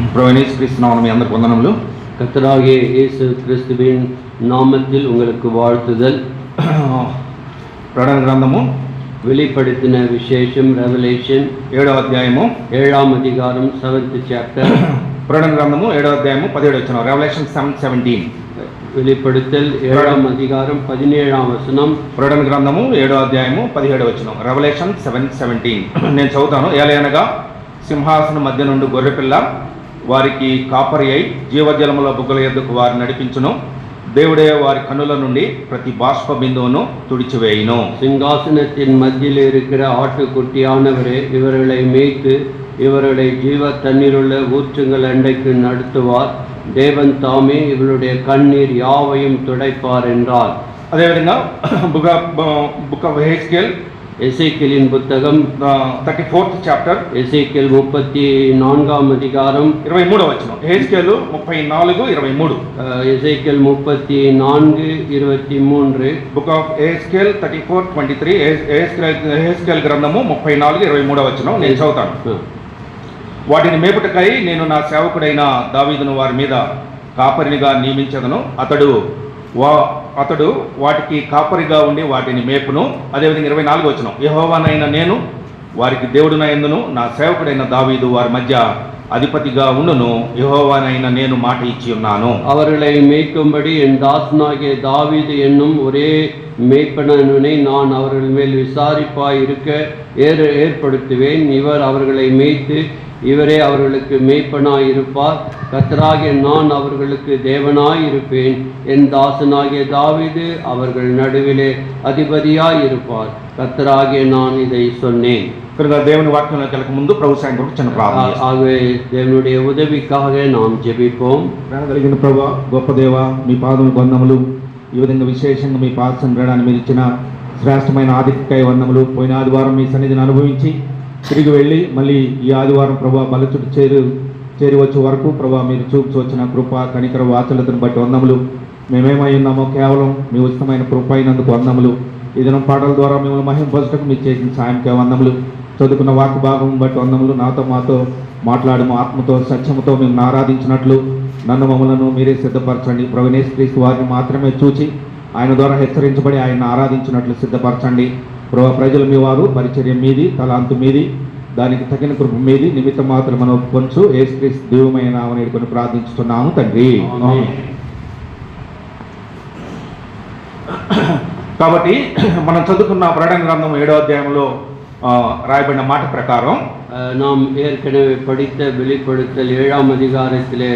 பிரவனேஷ் கிறிஸ்துநாமம் అందరికి వందనములు. கர்த்தராகிய இயேசு கிறிஸ்துவின் நாமத்தில் உங்களுக்கு வாழ்த்துதல். ప్రకటన గ్రంథము வெளிப்படுத்தின விசேஷம் ரெவலேஷன் 7వ అధ్యాయము 7ஆம் அதிகாரம் 7th சாப்டர். ప్రకటన గ్రంథము 7వ అధ్యాయము 17వ వచనం. రెవల్యూషన్ 7:17. வெளிப்படுத்தல் 7ஆம் அதிகாரம் 17ஆம் வசனம். ప్రకటన గ్రంథము 7వ అధ్యాయము 17వ వచనం. రెవల్యూషన్ 7:17. నేను చదువుతాను. ఏలయనగా సింహాసనం మధ్య నుండి గొర్రెపిల్ల వారికి కాపరి అయి జీవజలముల బుగ్గల యొద్దకు వారిని నడిపించును. దేవుడే వారి కన్నుల నుండి ప్రతి బాష్ప బిందువును తుడిచివేయును. சிங்காசனத்தின் மத்தியில் இருக்கிற ஆட்டுக்குட்டியானவரே இவர்களை மேய்த்து இவர்களை ஜீவ தண்ணீருள்ள ஊற்றுங்கள் அண்டைக்கு நடத்துவார். தேவன் தாமே இவருடைய கண்ணீர் யாவையும் துடைப்பார் என்றார். అదేవిధంగా బుక్ ఆఫ్ హెస్కేల్ எசேக்கியலின் புத்தகம் 34th చాప్టర్ எசேக்கியல் 34ஆம் அதிகாரம் 23వ వచనం. Ezekiel 34:23. Ezekiel 34:23. Book of Ezekiel 34:23. Ezekiel గ్రంథము 34:23వ వచనం నేను చదువుతాను. వాటిని మేపుటకై నేను నా సేవకుడైన దావీదును వారి మీద కాపరినిగా నియమించదను. అతడు వాటికి కాపరిగా ఉండి వాటిని మేపును. అదేవిధంగా 24వ వచనం. యెహోవానైన నేను వారికి దేవుడునైందును, నా సేవకుడైన దావీదు వారి మధ్య அதிபதிగా ఉండును. యెహోవానైన నేను మాట ఇచ్చి ఉన్నాను. அவர்களை மேய்க்கும்படி என் தாசனாகிய தாவீது என்னும் ஒரே மேய்ப்பனனை நான் அவர்கள் மேல் விசாரிப்பாய் இருக்க ஏற்படுத்துவேன். இவர் அவர்களை மேய்த்து இவரே அவர்களுக்கு மேய்ப்பனாய் இருப்பார். கர்த்தராகிய நான் அவர்களுக்கு தேவனாய் இருப்பேன். என் தாசனாகிய தாவீது அவர்கள் நடுவிலே அதிபதியாய் இருப்பார். கர்த்தராகிய நான் இதை சொன்னேன். దేవుని వాక్యంలోకి వెళ్ళక ముందు ప్రభు సాయం కొరకు చిన్న ప్రార్థన. ஆகவே தேவனுடைய உதவிக்காக நாம் ஜெபிப்போம். కలిగిన ప్రభువా, గొప్ప దేవా, మీ పాదములకు వందనములు. ఈ విధంగా విశేషంగా మీ పాద సంగ్రహణాన్ని మీరు ఇచ్చిన శ్రేష్టమైన ఆదిత్యకాయ వందనములు. పోయిన ఆదివారం మీ సన్నిధిని అనుభవించి తిరిగి వెళ్ళి మళ్ళీ ఈ ఆదివారం ప్రభా బలచుడు చేరి వచ్చే వరకు ప్రభా మీరు చూపుచు వచ్చిన కృప కనికర వాచలతను బట్టి వందములు. మేమేమై ఉన్నామో కేవలం మీ ఉచితమైన కృప అయినందుకు వందములు. ఈ దినం పాటల ద్వారా మిమ్మల్ని మహింపరచటకు మీరు చేసిన సాయంకే వందములు. చదువుకున్న వాక్య భాగం బట్టి వందములు. నాతో మాతో మాట్లాడము ఆత్మతో సత్యముతో మేము ఆరాధించినట్లు నన్ను మమ్మలను మీరే సిద్ధపరచండి. ప్రవణేష్ క్రీస్తు వారిని మాత్రమే చూచి ఆయన ద్వారా హెచ్చరించబడి ఆయన ఆరాధించినట్లు సిద్ధపరచండి. ప్రభా, ప్రజలు మీ వారు, పరిచర్య మీది, తలాంతు మీది, దానికి తగిన కృప మీది నిమిత్తం మాత్రం మనం ఒప్పుకొంచు యేసుక్రీస్తు దివ్యమైన నామమున వేడుకొని ప్రార్థించుతున్నాము తండ్రి. కాబట్టి మనం చదువుకున్న ప్రకటన గ్రంథం 7వ అధ్యాయంలో రాయబడిన మాట ప్రకారం நாம் ஏற்கனவே படித்த வெளிப்படுத்தல் 7ஆம் அதிகாரத்திலே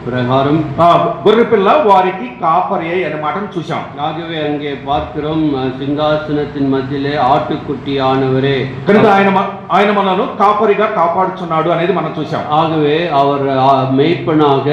பிரகாரம் గొర్రెపిల్ల వారికి కాపరి అనే మాటను చూసాం. ஆகவே அங்கே பார்க்கிறோம், సింహాసనத்தின் మధ్యలో ஆட்டுக்குட்டியானவரே, కనుక ఆయన మనను కాపరిగా కాపాడుచున్నాడు అనేది మనం చూసాం. ஆகவே அவர் மேய்ப்பனாக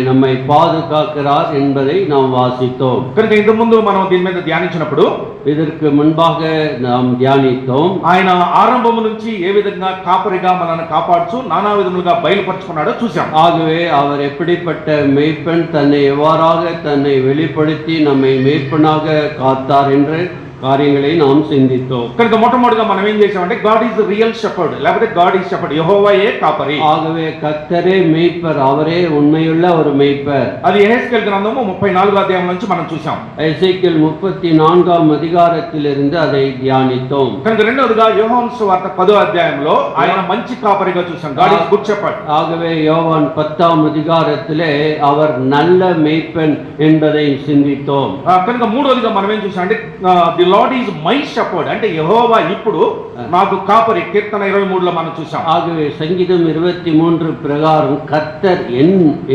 நம்மை பாதுகாக்கிறார் என்பதை நாம் வாசித்தோம். కనుక ఇంత ముందు మనం దీని మీద ధ్యానించినప్పుడు, இதற்கு முன்பாக நாம் தியானித்தோம், ఆయన ఆరంభం నుంచి ఏ విధంగా కాపరిగా మనల్ని కాపాడుచు నానా విధములుగా బయలుపరుచుకున్నాడో చూసాం. ஆகவே அவர் எப்படிப்பட்ட மேய்ப்பன், தன்னை எவ்வாறாக தன்னை வெளிப்படுத்தி நம்மை மேய்ப்பனாக காத்தார் என்று కార్యங்களை நாம் சிந்தித்தோம். కనుక మొట్టమొదటిగా మనం ఏం చేసామంటే గాడ్ ఈజ్ రియల్ షెపర్డ్, లేకపోతే గాడ్ ఈజ్ షెపర్డ్, యెహోవాయే కాపరి. ஆகவே கர்த்தரே மேய்ப்பர், அவரே உண்மையுள்ள ஒரு மேய்ப்பர். అది యెహెజ్కేలు గ్రంథము 34వ అధ్యాయం నుంచి మనం చూసాం. எசேக்கியல் 34ஆம் அதிகாரத்திலிருந்து அதை தியானித்தோம். కనుక రెండవదిగా యోహాను సువార్త 10వ అధ్యాయంలో ఆయన మంచి కాపరిగా చూసాం. God is good shepherd. ஆகவே யோவான் 10ஆம் அதிகாரத்திலே அவர் நல்ல மேய்ப்பன் என்பதை சிந்தித்தோம். కనుక మూడవదిగా మనం ఏం చూసామంటే the lord is my shepherd, అంటే యెహోవా ఇప్పుడు నాకు కాపరి. కీర్తన 23లో మనం చూసాం. ஆகவே சங்கீதம் 23 பிரகாரம் கர்த்தர்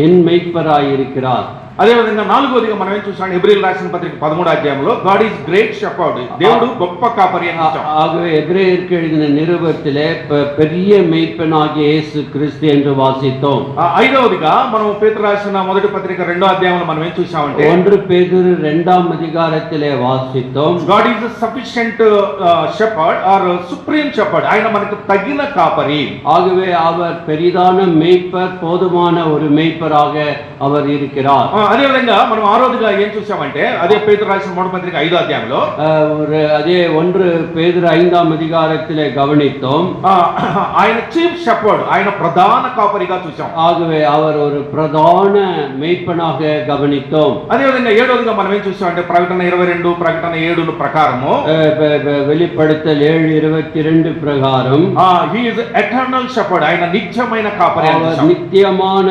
என் மேய்ப்பராய் இருக்கிறார். అదేవిధంగా నాలుగోదిగా మనం ఏం చూసాం, హెబ్రీయులకు రాసిన పత్రిక 13వ అధ్యాయంలో గాడ్ ఈజ్ గ్రేట్ షెపర్డ్, దేవుడు గొప్ప కాపరి అని చూసాం. ஆகவே எபிரேயருக்கு எழுதின நிருபத்திலே பெரிய மேய்ப்பனாகிய இயேசு கிறிஸ்து என்று வாசித்தோம். ఐదవదిగా మనం పేతురు రాసిన మొదటి పత్రిక 2వ అధ్యాయంలో మనం ఏం చూసామంటే 1 பேதுரு 2ஆம் அதிகாரத்திலே வாசித்தோம், God is sufficient shepherd or supreme shepherd, ఆయన మనకు తగిన కాపరి. ஆகவே அவர் பெரிதான மேய்ப்பர், போதுமான ஒரு மேய்ப்பராக அவர் இருக்கிறார். అదే విధంగా మనం ఆరోజుగా ఏం చూసామంటే అదే పేతురు రాసిన మొదటి పత్రిక 5వ అధ్యాయంలో ஒரு அதே 1 பேதுரு 5ஆம் அதிகாரத்திலே கவனித்தோம். ఆయన చీఫ్ షెపర్డ్, ఆయన ప్రధాన కాపరిగా చూసాం. ஆகவே அவர் ஒரு பிரதான மேய்ப்பனாக கவனித்தோம். అదే విధంగా ఏడవదిగా మనం ఏం చూసామంటే ప్రకటన 22 ప్రకటన 7 ప్రకారము வெளிப்படுத்தல் 7:22 பிரகாரம் he is eternal shepherd, ఆయన నిత్యమైన కాపరి. அவர் நித்தியமான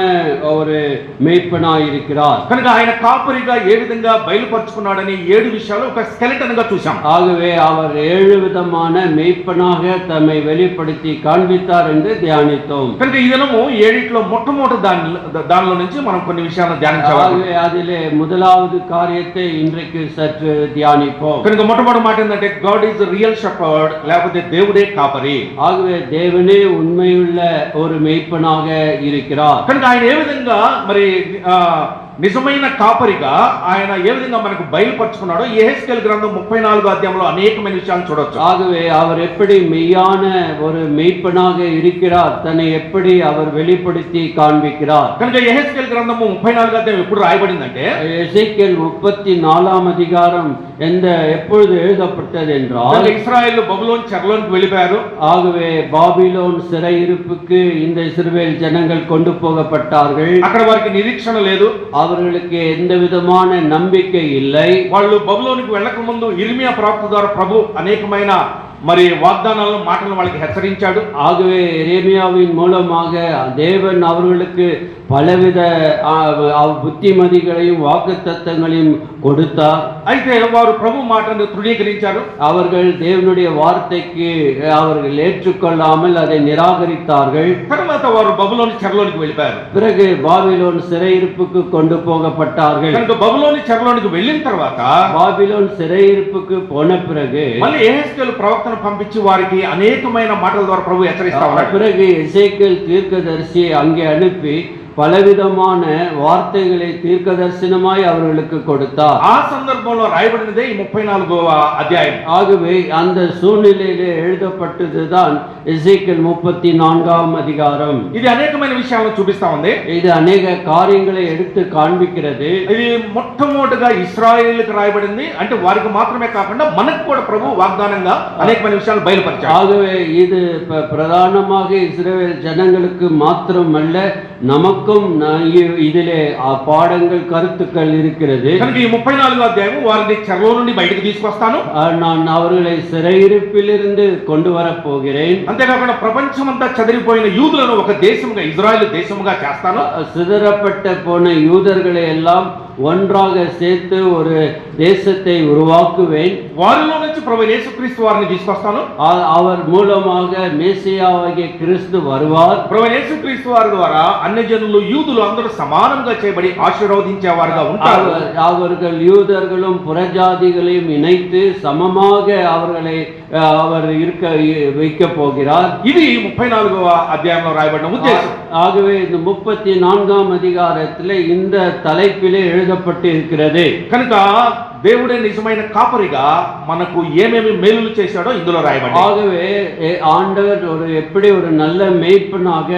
ஒரு மேய்ப்பனாய் இருக்கிறார். కనుక ఆయన కాపరిగా ఏ విధంగా బయలుపరుచుకున్నాడని 7 విషయాలు ఒక స్కెలెటన్ గా చూసాం. ஆகவே அவர் 7 விதமான மேய்ப்பனாக தம்மை வெளிப்படுத்தி காண்பித்தார் என்று தியானித்தோம். కనుక ఈ దినము 7లో మొట్టమొదటి దానిలో నుంచి మనం కొన్ని విషయాలను ధ్యానించాలి. ஆகவே அதிலே முதலாவது காரியத்தை இன்றைக்கு சற்று தியானிப்போம். కనుక మొట్టమొదటి మాట ఏంటంటే గాడ్ ఈజ్ రియల్ షెపర్డ్, లేకపోతే దేవుడే కాపరి. ஆகவே தேவனே உண்மையுள்ள ஒரு மேய்ப்பனாக இருக்கிறார். కనుక ఆయన ఏ విధంగా మరి నిజమైన కాపరిగా ఆయన ఏ విధంగా మనకు బయలుపరుచుకున్నాడో యెహెజ్కేలు గ్రంథం 34వ అధ్యాయంలో అనేకమైన విషయాలను చూడొచ్చు. ஆகவே அவர் எப்படி மெய்யான ஒரு மேய்ப்பனாக இருக்கிறார், தன்னை எப்படி அவர் வெளிப்படுத்தி காண்பிக்கிறார். కనుక యెహెజ్కేలు గ్రంథము 34వ అధ్యాయం ఎప్పుడు రాయబడిందంటే எசேக்கியேல் 34ஆம் அதிகாரம் எப்பொழுது எழுதப்பட்டது என்றால் இஸ்ராయేల్ బబులోను చెరలోనికి వెళ్ళిపోయారు. ஆகவே பாபிலோன் சிறையிருப்புக்கு இந்த இஸ்ரவேல் ஜனங்கள் கொண்டு போகப்பட்டார்கள். అక్కడ వారికి నిరీక్షణ లేదు, அவர்களுக்கு எந்த விதமான நம்பிக்கை இல்லை. వాళ్ళు బబులోనికి వెళ్ళక ముందు ఇర్మియా ప్రవక్త ద్వారా ప్రభు అనేకమైన మరి వాగ్దానాలను మాటలను వాళ్ళకి హెచ్చరించాడు. ஆகவே எரேமியாவின் மூலமாக தேவன் அவர்களுக்கு பலவித புத்திமதிகளையும் வாக்குத்தத்தங்களையும் கொடுத்தார். అయితే వారు ప్రభు మాటను తృణీకరించారు. அவர்கள் தேவனுடைய வார்த்தைக்கு அவர்கள் ஏற்றுக்கொள்ளாமல் அதை நிராகரித்தார்கள். తర్వాత వారు బబులోని చెరలోనికి వెళ్ళిపోయారు. பிறகு பாபிலோன் சிறையிருப்புக்கு கொண்டு போகப்பட்டார்கள். కనుక బబులోని చెరలోనికి వెళ్ళిన తర్వాత பாபிலோன் சிறையிருப்புக்கு போன பிறகு మళ్ళీ యెహెజ్కేలు ప్రవక్తను పంపించి వారికి అనేకమైన మాటల ద్వారా ప్రభు హెచ్చరిస్తా ఉన్నాడు. பிறகு எசேக்கியேல் தீர்க்கதரிசியை அங்கே அனுப்பி பலவிதமான வார்த்தைகளை தீர்க்கதரிசனமாய் அவர்களுக்கு கொடுத்தார். ఆ సందర్భంలో రాయబడినదే ఈ 34వ అధ్యాయం. ஆகவே அந்த சூழ்நிலையிலே எழுதப்பட்டதுதான் எசேக்கியேல் 34ஆம் அதிகாரம். ఇది అనేకమైన విషయాలను చూపిస్తా ఉంది. இது அநேக காரியங்களை எடுத்து காண்பிக்கிறது. ఇది మొట్టమొదటిగా ఇశ్రాయేలుకు రాయబడింది, అంటే వారికి మాత్రమే కాకుండా మనకు కూడా ప్రభు వాగ్దానంగా అనేకమైన విషయాలు బయలుపరిచాడు. ஆகவே இது பிரதானமாக இஸ்ரவேல் ஜனங்களுக்கு மாத்திரமல்ல, நமக்கு இதிலே பாடங்கள் கருத்துக்கள் இருக்கிறது. కనుక ఈ 34వ అధ్యాయం వారిని చెరలో నుండి బయటకు తీసుకొస్తాను, நான் அவர்களை சிறையிருப்பிலிருந்து கொண்டு வரப் போகிறேன். అంతేకాకుండా ప్రపంచమంతా చెదిరిపోయిన యూదులను ఒక దేశముగా, ఇజ్రాయెల్ దేశముగా చేస్తాను. சிதறப்பட்ட போன யூதர்களை எல்லாம் ஒன்றாக சேர்த்து ஒரு தேசத்தை உருவாக்குவேன். వారిలో నుంచి ప్రభు యేసుక్రీస్తు వారిని తీసుకొస్తాను. அவர் மூலமாக மேசியாவாகிய கிறிஸ்து வருவார். ప్రభు యేసుక్రీస్తు వారి ద్వారా అన్యజనులు యూదులు అందరూ సమానంగా చేయబడి ఆశీర్వదించేవారుగా ఉంటారు. அவர்கள் யூதர்களும் புறஜாதிகளையும் இணைத்து சமமாக அவர்களை அவர் இருக்க வைக்க போகிறார். ఇది 34వ అధ్యాయంలో రాయబడిన ఉద్దేశం. ஆகவே இந்த 34ஆம் அதிகாரத்திலே இந்த தலைப்பிலே எழுதப்பட்டு இருக்கிறது. కనుక దేవుడే నిజమైన కాపరిగా మనకు ఏమేమి మేలులు చేశాడో ఇందులో రాయబడింది. ஆகவே ஆண்டவர் எப்படி ஒரு நல்ல மேய்ப்பனாக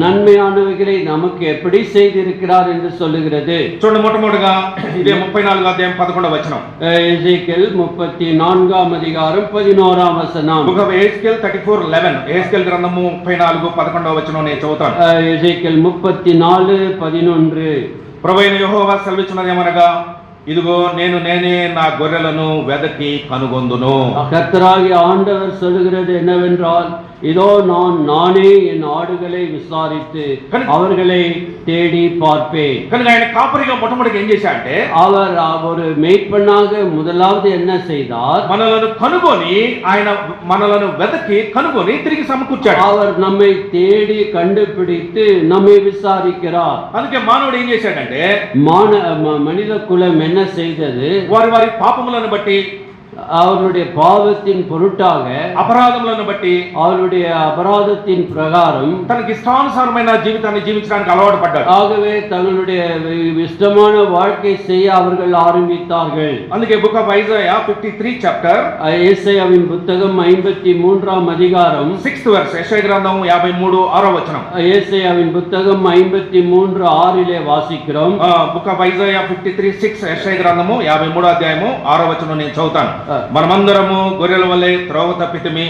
நன்மையானவைகளை நமக்கு எப்படி செய்திருக்கிறார் என்று சொல்லுகிறது. చూడండి, మొట్టమొదటిగా ఇదే 34వ అధ్యాయం 11వ వచనం. எசேக்கியேல் 34ஆம் அதிகாரம் 11ஆம் வசனம். Book of యెహెజ్కేల్ 34:11. యెహెజ్కేల్ గ్రంథము 34:11వ వచనం నేను చదువుతాను. எசேக்கியேல் 34:11. ప్రభువైన యెహోవా సెలవిచ్చినదేమనగా, ఇదిగో నేనే నా గొర్రెలను వెదకి కనుగొందును. கர்த்தராகிய ஆண்டவர் சொல்லுகிறது என்னவென்றால், இதோ நானே என் ஆடுகளை விசாரித்து அவர்களை தேடி பார்ப்பேன். కనుక ఆయన కాపరిగా మొట్టమొదటిగా ఏం చేశాడంటే, அவர் ஒரு மேய்ப்பனாக முதலாவது என்ன செய்தார், మనలను కనుగొని ఆయన మనలను వెదకి కనుగొని తిరిగి సమకూర్చాడు. அவர் நம்மை தேடி கண்டுபிடித்து நம்மை விசாரிக்கிறார். అందుకే మానవుడు ఏం చేశాడంటే, மனித குலம் என்ன செய்தது, వారి వారి పాపములను బట్టి அவருடைய பாவத்தின் பொருட்டாக అపరాధములను బట్టి அவருடைய அபராதத்தின் பிரகாரம் తనకి ఇష్టానుసారమైన జీవితాన్ని జీవించడానికి అలవాటు పడ్డాడు. ஆகவே தங்களுடைய இஷ்டமான வாழ்க்கை செய்ய அவர்கள் ஆரம்பித்தார்கள். అందుకే బుక్ ఆఫ్ ఐజాయా 53 చాప్టర్ ஏசாயாவின் புத்தகம் 53ஆம் அதிகாரம் 6th verse, యెషయా గ్రంథం 53 6వ వచనం. ஏசாயாவின் புத்தகம் 53:6 வாசிக்கிறோம். బుక్ ఆఫ్ ఐజాయా 53:6, యెషయా గ్రంథము 53వ అధ్యాయము 6వ వచనం నేను చదువుతాను. మనమందరము గొర్రెల వలె త్రోవ తప్పితిమి,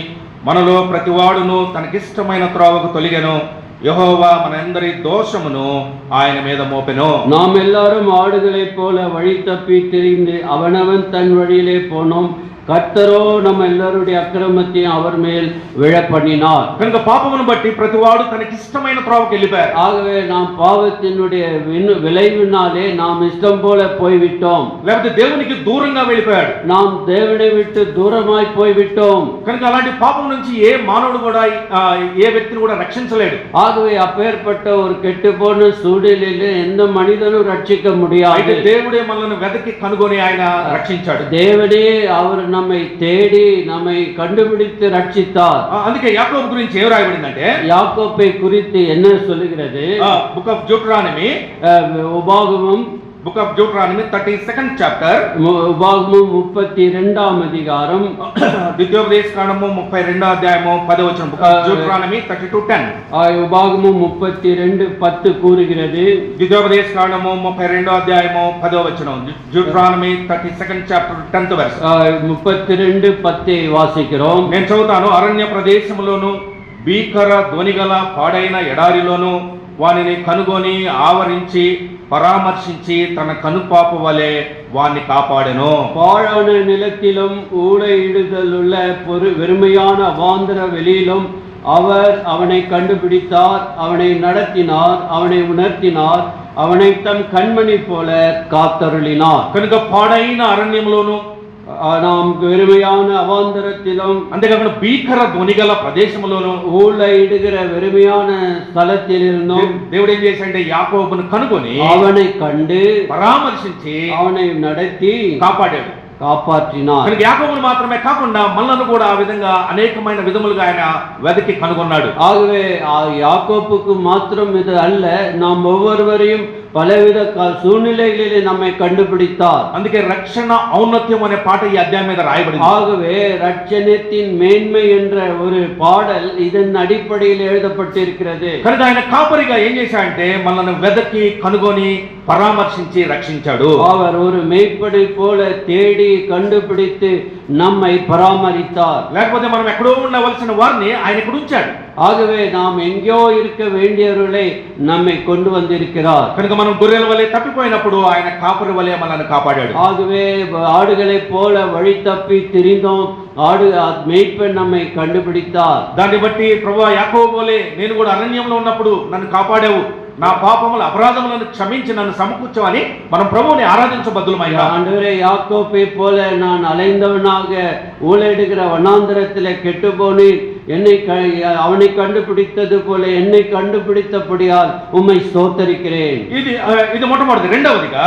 మనలో ప్రతివాడును తనకిష్టమైన త్రోవకు తొలిగెను, యెహోవా మనందరి దోషమును ఆయన మీద మోపెను. நாம் எல்லாரும் ஆடுகளைப் போல வழி தப்பி திரிந்து அவனவன் தன் வழியிலே போனோம், கர்த்தரோ நம்ம எல்லாருடைய அக்கிரமத்தையும் அவர் மேல் விழ பண்ணினார். కనుక పాపమును బట్టి ప్రతివాడు తనకిష్టమైన త్రోవకు వెళ్ళిపోయారు. ஆகவே நாம் பாவத்தினுடைய விளைவினாலே நாம் இஷ்டம் போல போய்விட்டோம், లేకపోతే దేవునికి దూరంగా వెళ్ళిపోయాడు. நாம் தேவனை விட்டு தூரமாய் போய்விட்டோம். కనుక అలాంటి పాపం నుంచి ఏ మానవుడు కూడా ఏ వ్యక్తిని కూడా రక్షించలేడు. ஆகவே அப்பேற்பட்ட ஒரு கெட்டு போன சூழ்நிலையில எந்த மனிதனும் ரட்சிக்க முடியாது. అయితే దేవుడే మనల్ని వెదకి కనుగొని ఆయన రక్షించాడు. தேவனே அவர் நம்மை தேடி நம்மை கண்டுபிடித்து ரட்சித்தார். అందుకే యాకోబు గురించి ఏం రాయబడిందంటే, யாக்கோபை குறித்து என்ன சொல்லுகிறது? బుక్ ఆఫ్ డ్యూటరానమీ, உபாகமம் book of Deuteronomy 32nd chapter, உபாகமம் 32ஆம் அதிகாரம், ద్వితీయోపదేశ కాండము 32వ అధ్యాయము 10వ వచనం. Book of Deuteronomy 32:10. உபாகமம் 32:10 கூறுகிறது. ద్వితీయోపదేశ కాండము 32వ అధ్యాయము 10వ వచనం. Deuteronomy 32nd chapter 10th verse. 32:10 వాసిக்கிறோம். నేను చదువుతాను. అరణ్య ప్రదేశములోను భీకర ధ్వనిగల పాడైన ఎడారిలోను వానిని కనుగొని ఆవరించి పరామర్శించి తన కనుపాప వలె వాణ్ణి కాపాడెను. பாழான நிலத்திலும் ஊளையிடுதலுள்ள வெறுமையான அவாந்தர வெளியிலும் அவர் அவனை கண்டுபிடித்தார், அவனை நடத்தினார், அவனை உணர்த்தினார், அவனை தம் கண்மணி போல காத்தருளினார். కనుక పాడైన అరణ్యములోను, நாம் வெறுமையான அவாந்தரத்திலும், అంతేకాకుండా భీకర ధ్వనిగల ప్రదేశములోను, ஊளையிடுகிற வெறுமையான ஸ்தலத்திலிருந்தும் దేవుడు ఏం చేశాడంటే యాకోబును కనుగొని அவனை கண்டு పరామర్శించి அவனை நடத்தி కాపాడాడు, காப்பாற்றினார். కనుక యాకోబును మాత్రమే కాకుండా మనల్ని కూడా ఆ విధంగా అనేకమైన విధములుగా ఆయన వెదకి కనుగొన్నాడు. ஆகவே யாக்கோப்புக்கு மாத்திரம் இது அல்ல, நாம் ஒவ்வொருவரையும் பலவித சூழ்நிலைகளிலே நம்மை கண்டுபிடித்தார். అందుకే రక్షణ ఔన్నత్యం అనే పాట ఈ అధ్యాయం మీద రాయబడింది. ஆகவே ரட்சணத்தின் மேன்மை என்ற ஒரு பாடல் இதன் அடிப்படையில் எழுதப்பட்டிருக்கிறது. కనుక ఆయన కాపరిగా ఏం చేశాడంటే మనల్ని వెదకి కనుగొని పరామర్శించి రక్షించాడు. அவர் ஒரு மேய்ப்படை போல தேடி கண்டுபிடித்து நம்மை பராமரித்தார். లేకపోతే మనం ఎక్కడో ఉండవలసిన వారిని ఆయన ఇక్కడ ఉంచాడు. ஆகவே நாம் எங்கேயோ இருக்க வேண்டியவர்களை நம்மை கொண்டு வந்திருக்கிறார். కనుక మనం గొర్రెల వలె తప్పిపోయినప్పుడు ఆయన కాపరి వలె మనల్ని కాపాడాడు. ஆகவே ஆடுகளைப் போல வழி தப்பி திரிந்தோம், மேய்ப்பன் நம்மை கண்டுபிடித்தார். దాన్ని బట్టి ప్రభువా యాకోబు వలె నేను కూడా అరణ్యంలో ఉన్నప్పుడు నన్ను కాపాడావు, నా పాపముల అపరాధములను క్షమించి నన్ను సమకూర్చవని మనం ప్రభువుని ఆరాధించబద్దులమైనా. ஆண்டவரே, யாக்கோபை போல நான் அலைந்தவனாக ஊழையிடுகிற வனாந்தரத்திலே கெட்டு போனேன், அவனை கண்டுபிடித்தது போல என்னை கண்டுபிடித்தபடியால் உம்மை ஸ்தோத்தரிக்கிறேன். ఇది మొట్టమొదటిది. రెండవదిగా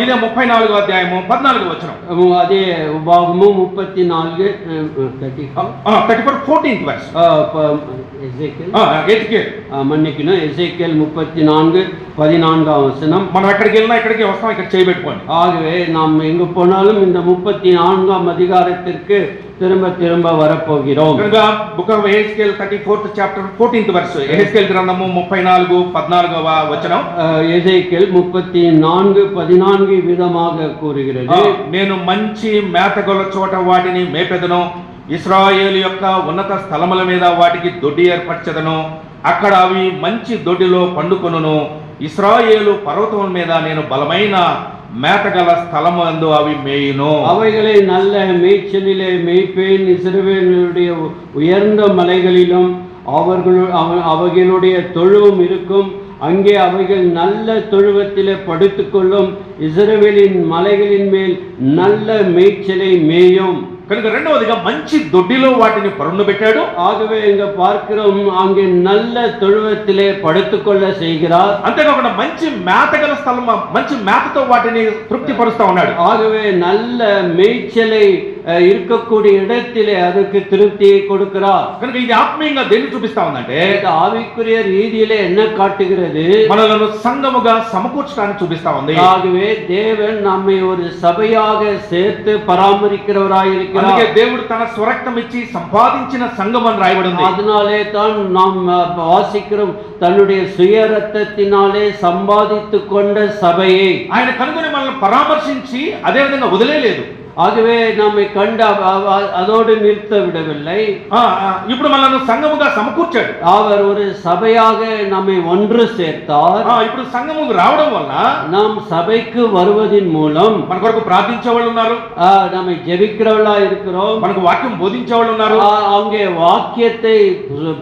ఇదే 34వ అధ్యాయము 14వ వచనం. అదే ఉபாగము 14th verse. మన్నికను ఎజేకియల్ 34:14 వచనం. మనం ఎక్కడికి వెళ్ళినా ఇక్కడికి వస్తాం, ఇక్కడ చేయబెట్టుకోండి. ஆகவே நாம் எங்கு போனாலும் இந்த 34ஆம் அதிகாரத்திற்கு திரும்ப திரும்ப வரப்போகிறோம். కనుక book of Ezekiel 34th chapter 14th verse. Ezekiel గ్రంథము 34:14వ వచనం. ఎజేకియల్ 34:14 విధமாக కూறுகிறது. నేను మంచి మేతగల చోట వాటిని మేపెదను, ఇశ్రాయేలు యొక్క ఉన్నత స్థలముల మీద వాటికి దొడ్డి ఏర్పరచెదను, అక్కడ అవి మంచి దొడ్డిలో పండుకొనును, ఇశ్రాయేలు పర్వతముల మీద నేను బలమైన மேத்தகல ஸ்தலமந்து அவி மேயினோ. அவைகளை நல்ல மேய்ச்சலிலே மேய்ப்பேன், இஸ்ரவேலுடைய உயர்ந்த மலைகளிலும் அவைகளுடைய தொழுவம் இருக்கும், அங்கே அவைகள் நல்ல தொழுவத்திலே படுத்துக்கொள்ளும், இஸ்ரவேலின் மலைகளின் மேல் நல்ல மேய்ச்சலை மேயும். కనుక రెండవదిగా మంచి దొడ్డిలో వాటిని పరుండబెట్టాడు. ஆகவே இங்க பார்க்கிறோம், அங்கே நல்ல தொழுவத்திலே படுத்துக்கொள்ள செய்கிறார். అంతేకాకుండా మంచి మేతగల స్థలం, మంచి మేతతో వాటిని తృప్తిపరుస్తా ఉన్నాడు. ஆகவே நல்ல மேய்ச்சலை இருக்கக்கூடிய இடத்திலே அதற்கு திருப்தியை கொடுக்கிறார். కనుక ఇది ఆత్మీయంగా దేన్ని చూపిస్తా ఉందంటే, ஆவிக்குரிய ரீதியிலே என்ன காட்டுகிறது? మనలను సంఘముగా సమకూర్చడానికి చూపిస్తా ఉంది. ஆகவே தேவன் நம்மை ஒரு சபையாக சேர்த்து பராமரிக்கிறவராய் இருக்கிறார். అందుకే దేవుడు తన స్వరక్తం ఇచ్చి సంపాదించిన సంఘం అని రాయబడి ఉంది. அதனாலே தான் நாம் வாசிக்கிறோம், தன்னுடைய சுய ரத்தத்தினாலே சம்பாதித்து கொண்ட சபையை ఆయన కనుగొని మనల్ని పరామర్శించి అదే విధంగా వదిలేలేదు. ஆகவே நம்மை கண்ட அதோடு நிறுத்த விடவில்லை. ఇప్పుడు మనల్ని సంఘముగా సమకూర్చాడు. அவர் ஒரு சபையாக நம்மை ஒன்று சேர்த்தார். ఇప్పుడు సంఘముకు రావడం వల్ల, நாம் சபைக்கு வருவதின் மூலம் మన కొరకు ప్రార్థించే వాళ్ళు ఉన్నారు, நம்மை ஜெபிக்கிறவர்களா இருக்கிறோம், మనకు వాక్యం బోధించే వాళ్ళు ఉన్నారు, அங்கே வாக்கியத்தை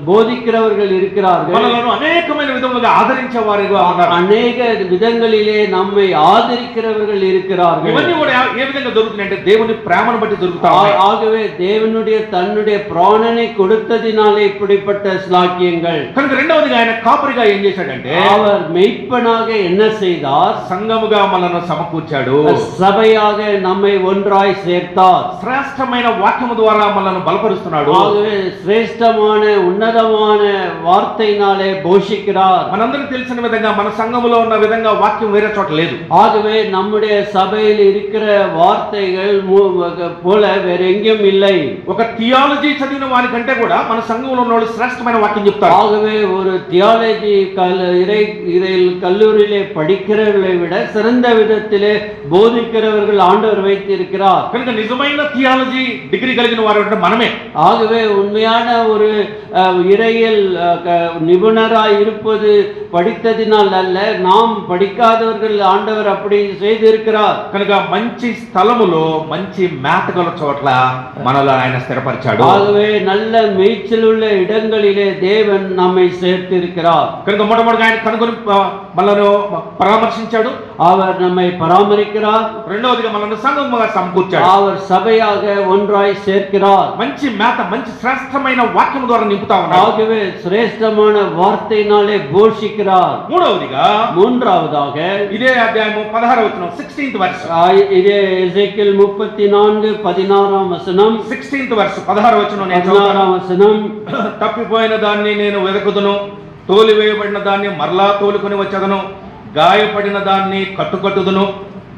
போதிக்கிறவர்கள் இருக்கிறார்கள், మనలను అనేకమైన విధములుగా ఆదరించే వారిగా ఉన్నారు, அநேக விதங்களிலே நம்மை ஆதரிக்கிறவர்கள் இருக்கிறார்கள். ఇవన్నీ కూడా ఏ విధంగా దొరుకుతున్నాయంటే దేవుని ప్రేమను బట్టి దొరుకుతాయి. ஆகவே தேவனுடைய தன்னுடைய பிராணனை கொடுத்ததினாலே இப்படிப்பட்ட ஸ்லாக்கியங்கள். కనుక రెండవదిగా ఆయన కాపరిగా ఏం చేశాడంటే, அவர் மெய்ப்பனாக என்ன செய்தார்? సంఘముగా మనలను సమకూర్చాడు, சபையாக நம்மை ஒன்றாய் சேர்த்தார், శ్రేష్టమైన వాక్యము ద్వారా మనలను బలపరుస్తున్నాడు. ஆகவே சிரேஷ்டமான ఉన్నதமான வார்த்தையினாலே போஷிக்கிறார். మనందరికీ తెలిసిన విధంగా మన సంఘములో ఉన్న విధంగా వాక్యం వేరే చోట లేదు. ஆகவே நம்முடைய சபையில் இருக்கிற வார்த்தைகள் போல வேற எங்கேயும் இல்லை. ఒక థియాలజీ చదివిన వారి కంటే కూడా మన సంఘంలో ఉన్న వాళ్ళు శ్రేష్టమైన వాక్యం చెప్తారు. ஆகவே ஒரு தியாலஜி கல்லூரியிலே படிக்கிறவர்களை விட சிறந்த விதத்திலே போதிக்கிறவர்கள் ஆண்டவர் வைத்திருக்கிறார். కనుక నిజమైన థియాలజీ డిగ్రీ కలిగిన వారు అంటే మనమే. ஆகவே உண்மையான ஒரு இறையில் நிபுணராய் இருப்பது படித்ததினால் அல்ல, நாம் படிக்காதவர்கள் ஆண்டவர் அப்படி செய்திருக்கிறார். కనుక మంచి స్థలములో మంచి మేతగల చోట్ల మనలో ఆయన స్థిరపరిచాడు. ஆகவே நல்ல மேய்ச்சலுள்ள இடங்களிலே தேவன் நம்மை சேர்த்திருக்கிறார். కనుక మొట్టమొదటిగా ఆయన కనుగొని మనలను పరామర్శించాడు, அவர் நம்மை பராமரிக்கிறார். రెండవదిగా మనల్ని సంఘముగా సమకూర్చాడు, அவர் சபையாக ஒன்றாய் சேர்க்கிறார். మంచి మేత, మంచి శ్రేష్టమైన వాక్యం ద్వారా నింపుతా ఉన్నాడు. ஆகவே சிரேஷ்டமான வார்த்தையினாலே போஷிக்கிறார். மூன்றாவதாக ఇదే అధ్యాయము 16వ వచనం 16th verse, இதே எசேக்கியேல் 34:16 வசனம், 16th verse 16వ వచనం, 16వ వచనం, తప్పిపోయిన దాన్ని నేను వెదకుదును, తోలివేయబడిన దాన్ని మరలా తోలుకొని వచ్చేదను, గాయపడిన దాన్ని కట్టుకట్టుదును,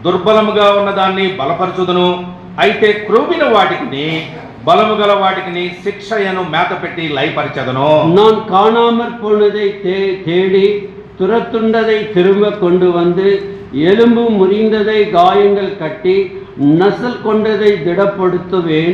దుర్బలముగా ఉన్న దాన్ని బలపరచుదును, అయితే క్రూపిన వాటికి బలము గల వాటికి శిక్షయను మేత పెట్టి లయపరిచెదను. நான் காணாமற் போனதை தேடி துரத்துண்டதை திரும்ப கொண்டு வந்து எலும்பு முறிந்ததை காயங்கள் கட்டி நசல் கொண்டதை திடப்படுத்துவேன்,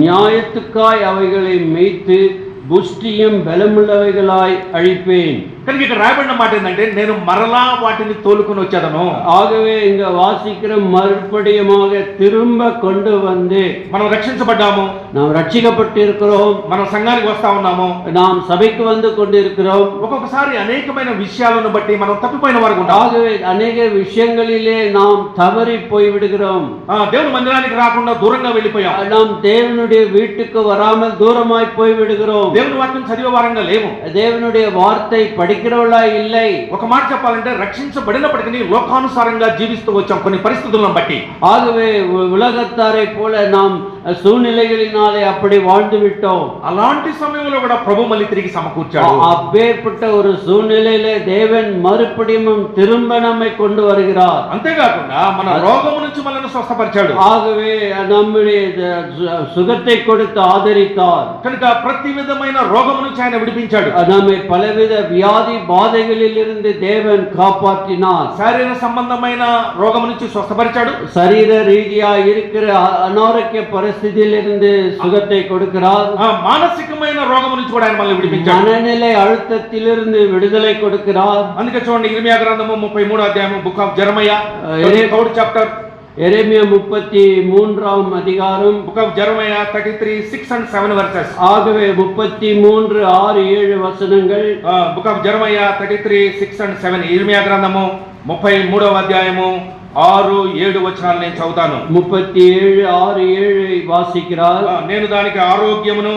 நியாயத்துக்காய் அவைகளை மேய்த்து புஷ்டியும் பலமுள்ளவைகளாய் அழிப்பேன். కనుక ఇక్కడ రాయబడిన మాట ఏంటంటే, నేను మరలా వాటిని తోలుకొని వచ్చేదను. ஆகவே இங்க வாசிக்கிற மறுபடியுமாக திரும்ப கொண்டு வந்து, మనం రక్షించబడ్డాము, நாம் ரட்சிக்கப்பட்டிருக்கிறோம், మనం సంఘానికి వస్తా ఉన్నాము, நாம் சபைக்கு வந்து கொண்டிருக்கிறோம். ఒక్కొక్కసారి అనేకమైన విషయాలను బట్టి మనం తప్పిపోయిన వారు ఉంటాం. ஆகவே அநேக விஷயங்களிலே நாம் தவறி போய் விடுகிறோம். దేవుని మందిరానికి రాకుండా దూరంగా వెళ్ళిపోయాం, நாம் தேவனுடைய வீட்டுக்கு வராமல் தூரமாய் போய் விடுகிறோம். దేవుని వాక్యం చదివే వారంగా లేము, தேவனுடைய வார்த்தை படிக்கிறவளா இல்லை. ఒక మాట చెప్పాలంటే రక్షించబడినప్పటికీ లోకానుసారంగా జీవిస్తూ వచ్చాం కొన్ని పరిస్థితులను బట్టి. ஆகவே உலகத்தாரை போல நாம் சூழ்நிலைகளினாலே அப்படி வாழ்ந்து விட்டோம். అలాంటి సమయంలో కూడా ప్రభు మళ్ళీ తిరిగి సమకూర్చాడు. அப்பேற்பட்ட ஒரு சூழ்நிலையிலே தேவன் மறுபடியும் திரும்ப நம்மை கொண்டு வருகிறார். అంతేకాకుండా మన రోగము నుంచి మనల్ని స్వస్థపరిచాడు. ஆகவே நம்முடைய சுகத்தை கொடுத்து ஆதரித்தார். కనుక ప్రతి విధమైన రోగము నుంచి ఆయన విడిపించాడు. நம்மை பலவித வியாதி பாதைகளில் இருந்து தேவன் காப்பாற்றினார். శారీర సంబంధమైన రోగము నుంచి స్వస్థపరిచాడు. சரீர ரீதியா இருக்கிற அனாரோக்கிய పరిస్థితిயிலிருந்து சுகத்தை கொடுக்கிறார். మానసికమైన రోగము నుంచి కూడా ఆయన మనల్ని విడిపించాడు. மனநிலை அழுத்தத்திலிருந்து விடுதலை கொடுக்கிறார். అందుకే చూడండి ఇర్మియా గ్రంథము 33వ అధ్యాయము, book of Jeremiah 3rd chapter, Jeremiah 33ஆம் அதிகாரம், book of Jeremiah 33, 6 and 7 verses. ஆகவே 33, 6, 7 వచనங்கள். బుక్ ఆఫ్ జెరమయా 33, 6 and 7, ఇర్మియా గ్రంథము 33వ అధ్యాయము 6-7 వచనాలు నేను చదువుతాను. 37:6-7 వాసిக்கிறார். నేను దానికి ఆరోగ్యమును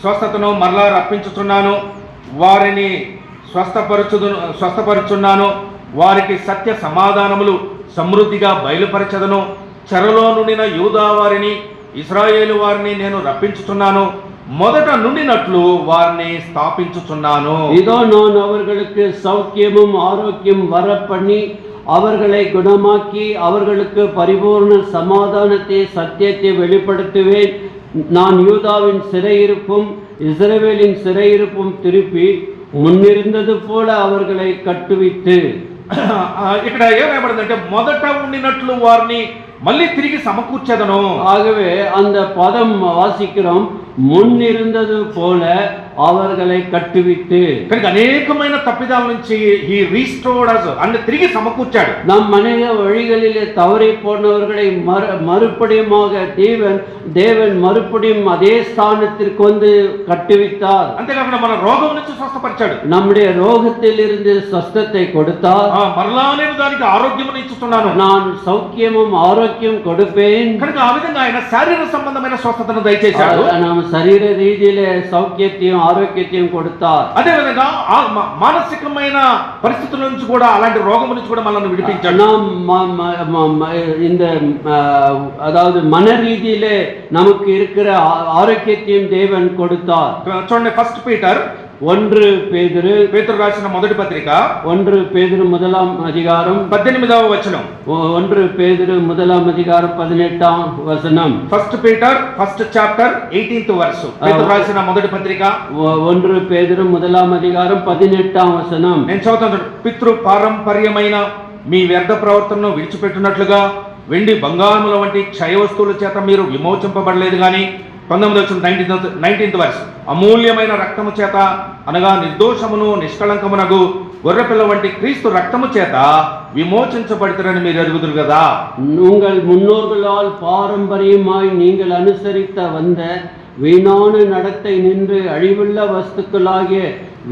స్వస్థతను మరలా రప్పించుచున్నాను, వారిని స్వస్థపరుచున్నాను, వారికి సత్య సమాధానములు సమృద్ధిగా బయలుపరచదను, చెరలో నుండిన యూదా వారిని ఇశ్రాయేలు వారిని నేను రప్పించుచున్నాను, మొదట నుండినట్లు వారిని స్థాపించుచున్నాను. இதோ நான் அவர்களுக்கு சௌக்கியமும் ஆரோக்கியம் வரப்பண்ணி அவர்களை குணமாக்கி அவர்களுக்கு பரிபூர்ண சமாதானத்தை சத்தியத்தை வெளிப்படுத்துவேன். நான் யூதாவின் சிறையிருப்பும் இஸ்ரவேலின் சிறையிருப்பும் திருப்பி முன்னிருந்தது போல அவர்களை கட்டுவித்து. ఇక్కడ ఏం రాయబడిందంటే మొదట ఉండినట్లు వారిని మళ్ళీ తిరిగి సమకూర్చెదను. ஆகவே அந்த பதம் வாசிக்கிறோம், முன்னிருந்தது போல அவர்களை கட்டுவித்து. కనుక అనేకమైన తప్పిదాల నుంచి హి రీస్టోర్డ్ us అంటే తిరిగి సమకూర్చాడు. நம் அநேக வழிகளிலே தவறி போனவர்களை மறுபடியுமாக தேவன் மறுபடியும் அதே ஸ்தானத்திற்கு வந்து கட்டுவித்தார். అంతేకాకుండా మన రోగం నుంచి స్వస్థపరిచాడు. நம்முடைய ரோகத்தில் இருந்து ஸ்வஸ்தத்தை கொடுத்தார். మరలా నేను దానికి ఆరోగ్యమును ఇచ్చుతున్నాను, நான் సౌఖ్యமும் ఆరోగ్యం கொடுப்பேன். కనుక ఆ విధంగా ఆయన శారీరక సంబంధమైన స్వస్థతను దయచేశాడు. நாம் சரீர ரீதியிலே சௌக்கியத்தையும் ஆரோக்கியத்தையும் கொடுத்தார். అదే విధంగా మానసికమైన పరిస్థితుల నుంచి కూడా అలాంటి రోగం నుంచి కూడా మనల్ని విడిపించాడు. நாம் இந்த அதாவது மன ரீதியிலே நமக்கு இருக்கிற ஆரோக்கியத்தையும் தேவன் கொடுத்தார். చూడండి, ఫస్ట్ పీటర్ 1 பேதுரு రాసిన మొదటి పత్రిక 1 பேதுரு 1ஆம் அதிகாரம் 18వ వచనం. 1 பேதுரு 1ஆம் அதிகாரம் 18ஆம் வசனம். First Peter first chapter 18th verse. పేతురు రాసిన మొదటి పత్రిక 1 பேதுரு 1ஆம் அதிகாரம் 18ஆம் వచనం. నేను చదువుతాను. పితృ పారంపర్యమైన మీ వ్యర్థ ప్రవర్తనను విడిచిపెట్టినట్లుగా వెండి బంగారముల వంటి క్షయ వస్తువుల చేత మీరు విమోచింపబడలేదు కానీ 19th వర్స్, అమూల్యమైన రక్తము చేత అనగా నిర్దోషమును నిష్కళంకమునగు గొర్రెపిల్ల వంటి క్రీస్తు రక్తము చేత విమోచించబడతారని మీరు ఎరుగుదురు కదా. உங்கள் முன்னோர்களால் பாரம்பரியமாய் நீங்கள் அனுசரித்த வந்த வீணான நடத்தை நின்று அழிவுள்ள வஸ்துக்களாகிய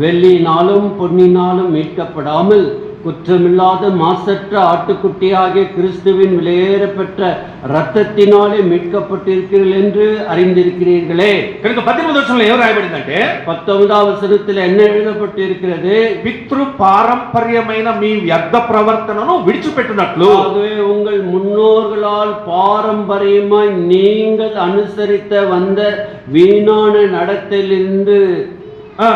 வெள்ளினாலும் பொன்னினாலும் மீட்கப்படாமல் குற்றமில்லாத மாசற்ற ஆட்டுக்குட்டியாகிய கிறிஸ்துவின் விலையேறப்பெற்ற இரத்தத்தினாலே மீட்கப்பட்டிருக்கிறீர்கள் என்று அறிந்திருக்கிறீர்களே. కనుక 18వ వచనంలో ఏం రాయబడిందంటే 19ஆம் వచనத்தில் என்ன எழுதப்பட்டிருக்கிறது? పితృ పారంపర్యమైన మీ వ్యర్థ ప్రవర్తనను విడిచిపెట్టినట్లు. ஆகவே உங்கள் முன்னோர்களால் பாரம்பரியமாய் நீங்கள் அனுசரித்த வந்த வீணான நடத்தையிலிருந்து.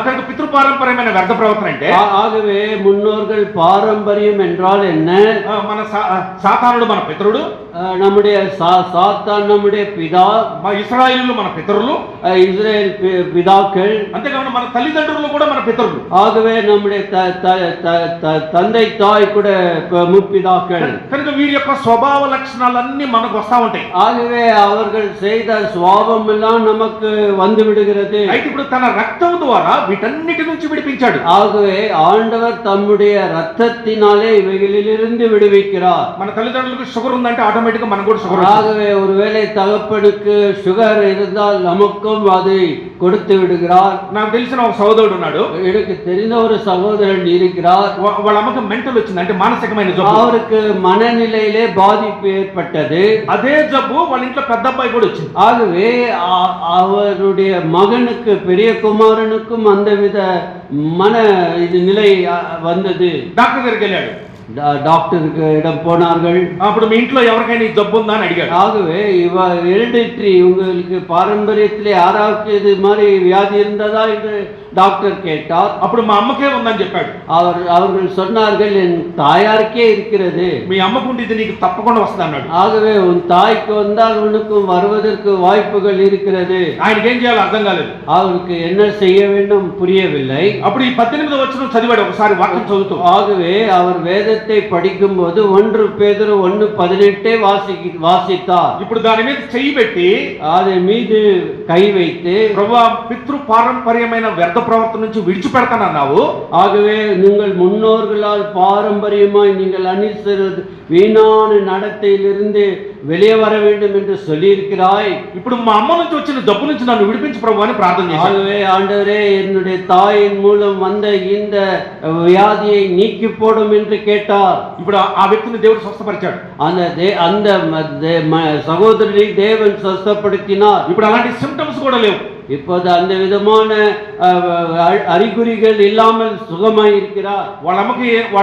కనుక పితృ పారంపర్యమైన వ్యర్థ ప్రవర్తన అంటే, ஆகவே முன்னோர்கள் பாரம்பரியம் என்றால் என்ன? మన సాతానుడు మన పితరుడు, நம்முடைய சாத்தான் நம்முடைய பிதா, ఇశ్రాయేలు మన పితరులు, இஸ்ரேல் பிதாக்கள், అంతేకాకుండా మన తల్లిదండ్రులు కూడా మన పితరులు. ஆகவே நம்முடைய தந்தை தாய் கூட முற்பிதாக்கள். కనుక వీరి యొక్క స్వభావ లక్షణాలన్నీ మనకు వస్తా ఉంటాయి. ஆகவே அவர்கள் செய்த சுவாபம் எல்லாம் நமக்கு வந்து விடுகிறது. అయితే ఇప్పుడు తన రక్తం ద్వారా వీటన్నిటి నుంచి విడిపించాడు. ஆகவே ஆண்டவர் தம்முடைய ரத்தத்தினாலே இவைகளிலிருந்து விடுவிக்கிறார். మన తల్లిదండ్రులకు షుగర్ ఉందంటే ఆటోమేటిక్ గా మనకు కూడా షుగర్. ஆகவே ஒருவேளை தகப்பனுக்கு சுகர் இருந்தால் நமக்கும் அதை கொடுத்து விடுகிறார். నాకు తెలిసిన ఒక సోదరుడు ఉన్నాడు, எனக்கு தெரிந்த ஒரு சகோதரன் இருக்கிறார். వాళ్ళ అమ్మకి మెంటల్ వచ్చింది, అంటే మానసికమైన జబ్బు. அவருக்கு மனநிலையிலே பாதிப்பு ஏற்பட்டது. అదే జబ్బు వాళ్ళ ఇంట్లో పెద్ద అబ్బాయి కూడా వచ్చింది. ஆகவே அவருடைய மகனுக்கு பெரிய குமாரனுக்கும் அந்தவித மன நிலை வந்தது. డాక్టర్ దగ్గరికి వెళ్ళాడు. டாக்டருக்கு இடம் போனார்கள். అప్పుడు మీ ఇంట్లో ఎవరికైనా ఈ జబ్బు ఉందా అని అడిగాడు. ஆகவே ஹெரிடிட்டரி, உங்களுக்கு பாரம்பரியத்திலே யாராவது இது மாதிரி வியாதி இருந்ததா என்று டாக்டர் கேட்டார். అప్పుడు మా అమ్మకే ఉందని చెప్పాడు. அவர்கள் சொன்னார்கள், என் தாயாருக்கே இருக்கிறது. మీ అమ్మకు ఉండి ఇది నీకు తప్పకుండా వస్తుంది అన్నాడు. ஆகவே உன் தாய்க்கு வந்தால் உனக்கும் வருவதற்கு வாய்ப்புகள் இருக்கிறது. ఆయనకి ఏం చేయాలో అర్థం కాలేదు. அவருக்கு என்ன செய்ய வேண்டும் புரியவில்லை. అప్పుడు ఈ 18వ వచనం చదివాడు ఒకసారి వాక్యం చదువుతూ. ஆகவே அவர் வேதத்தை படிக்கும் போது 1 பேதுரு 1:18 வாசித்தார். ఇప్పుడు దాని మీద చెయ్యి పెట్టి அதன் மீது கை வைத்து, ప్రభువా పితృ పారంపర్యమైన వ్యర్థ ప్రవర్తన నుంచి విడిచిపెడతానన్నావు. ஆகவே உங்கள் முன்னோர்களால் பாரம்பரியமாய் நீங்கள் அனுசரித்த வீணான நடத்தையிலிருந்து வெளியே வர வேண்டும் என்று சொல்லியிருக்கிறாய். ఇప్పుడు మా అమ్మ నుంచి వచ్చిన జబ్బు నుంచి నన్ను విడిపించు ప్రభు అని ప్రార్థన చేశాను. ஆகவே ஆண்டவரே, என்னுடைய தாயின் மூலம் வந்த இந்த வியாதியை நீக்கி போடும் என்று கேட்டார். ఇప్పుడు ఆ వ్యక్తిని దేవుడు స్వస్థపరిచాడు. அந்த சகோதரரை தேவன் ஸ்வஸ்தப்படுத்தினார். ఇప్పుడు అలాంటి సిమ్టమ్స్ కూడా లేవు. இப்போது அந்த விதமான அறிகுறிகள் இல்லாமல் சுகமாய் இருக்கிறார். వాళ్ళ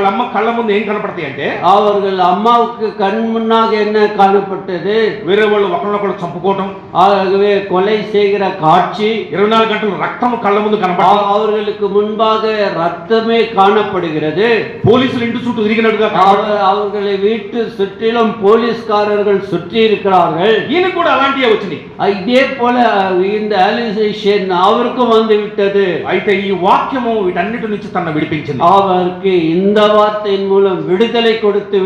అమ్మ కళ్ళ ముందు ఏం కనపడతాయి అంటే, அவர்கள் அம்மாவுக்கு கண் முன்னாக என்ன காணப்பட்டது? వేరే వాళ్ళు ఒకరినొకరు చంపుకోవటం, ஆகவே கொலை செய்கிற காட்சி, 24 గంటలు రక్తం కళ్ళ ముందు కనపడటం, அவர்களுக்கு முன்பாக ரத்தமே காணப்படுகிறது. పోలీసులు ఇంటి చుట్టూ తిరిగినట్టుగా அவர்களை வீட்டு சுற்றிலும் போலீஸ்காரர்கள் சுற்றி இருக்கிறார்கள். ఈయన కూడా అలాంటివే వచ్చినాయి. இதே போல இந்த அவருக்கும் வந்து விட்டது. అయితే ఈ వాక్యము వీటన్నిటి నుంచి తనను విడిపించింది. அவருக்கு இந்த வார்த்தையின் மூலம் விடுதலை கொடுத்து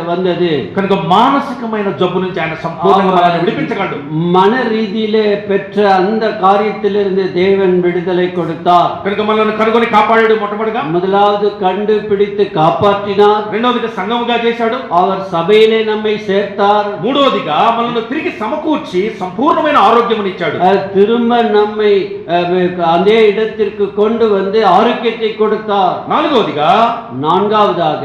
வந்தது. కనుక మానసికమైన జబ్బు నుంచి ఆయన సంపూర్ణంగా మనల్ని విడిపించగలడు. மன ரீதியிலே பெற்ற அந்த காரியத்திலிருந்து தேவன் விடுதலை கொடுத்தார். కనుక మనల్ని కనుగొని కాపాడాడు. మొట్టమొదటిగా முதலாவது கண்டுபிடித்து காப்பாற்றினார். రెండవదిగా సంఘముగా చేశాడు. அவர் சபையிலே நம்மை சேர்த்தார். మూడవదిగా మనల్ని తిరిగి సమకూర్చి సంపూర్ణమైన ఆరోగ్యముని ఇచ్చాడు. திரும்ப நம்மை அதே இடத்திற்கு கொண்டு வந்து ஆரோக்கியத்தை கொடுத்தார். நான்காவதாக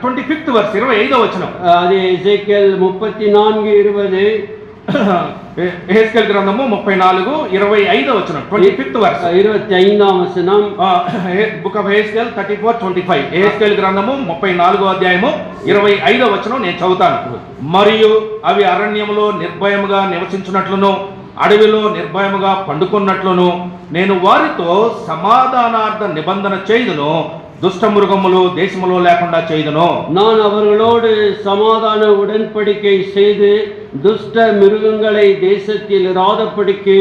25th verse 25వ వచనం, அது எசேக்கியேல் 34:20, యెహెజ్కేలు గ్రంథము 34:25వ వచనం, 25th verse, 25వ వచనం, బుక్ ఆఫ్ యెహెజ్కేలు 34:25, యెహెజ్కేలు గ్రంథము 34వ అధ్యాయము 25వ వచనం నేను చదువుతాను. మరియు అవి అరణ్యములో నిర్భయముగా నివసించున్నట్లును అడవిలో నిర్భయముగా పండుకున్నట్లును నేను వారితో సమాధానార్థ నిబంధన చేయుదును, దుష్ట మృగములు దేశములో లేకుండా చేయుదును. நான் அவர்களோடு சமாதான உடன்படிக்கை செய்து துஷ்ட மிருகங்களை தேசத்தில் இராதபடிக்கு